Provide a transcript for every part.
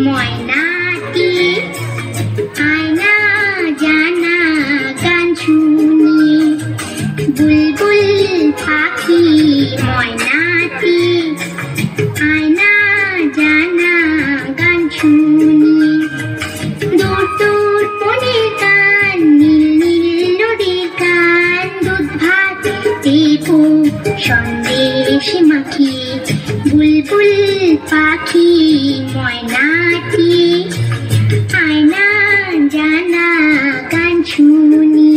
ময়নাটি আয়না জানা গান শুনি বুলবুল পাখি ময়নাটি আয়না জানা গান শুনি দূর দূর বনের গান নীল নীল নদীর গান দুধ ভাত দেবো সন্দেশ মাখি বুলবুল পাখি ময়নাটি আয়না জানা গান শুনি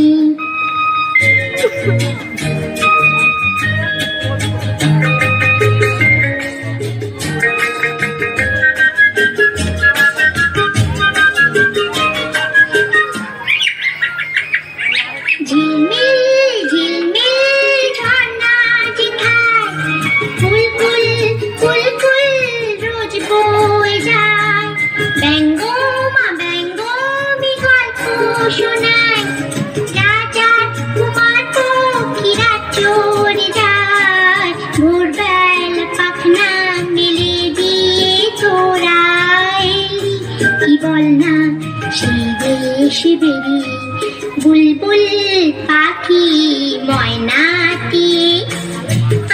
ঝিলমিল ঝিলমিল ঝর্ণা যেথায় ফুল ফুল ফুল ফুল রোজ বয়ে যায় ব্যঙ্গমা ব্যঙ্গমি গল্প শোনায় রাজা কুমার পক্ষীরা চড়ে যায় ভোরবেলা পাখনা মেলে দিয়ে তোরা এলি কি বল না সেই দেশে বেরিয়ে বুলবুল পাখি ময়নাটি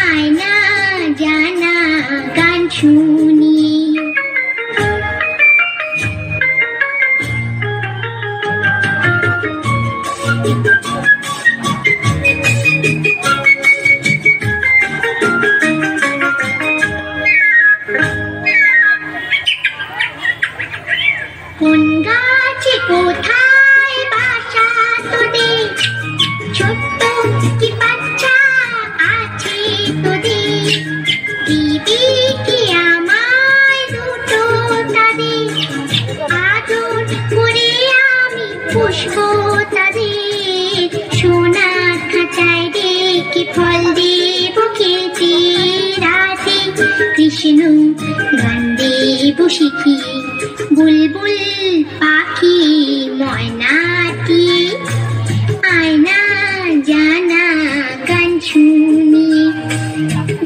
আয়না জানা গান শুনি কোন গাছে কোথায় বাসা তোদের ছোট্ট কি বাচ্চা আছে তোদের দিবি কি আমায় দুটো তাদের আদর করে আমি পুষবো তাদের সোনার খাঁচায় রেখে ফল দেবো খেতে রাতে কৃষ্ণ গান দেবো শিখি বুলবুল পাখি ময়নাটি আয়না জানা গান শুনি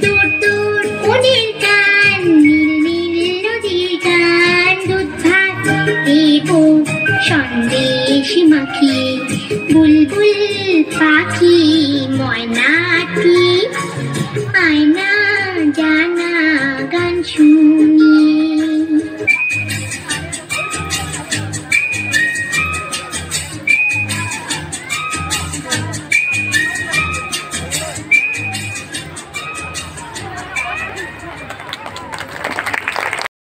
দূর দূর বনের গান নীল নীল নদীর গান দুধ ভাত দেবো সন্দেশ মাখি বুলবুল পাখি ময়নাটি আয়না জানা গান শুনি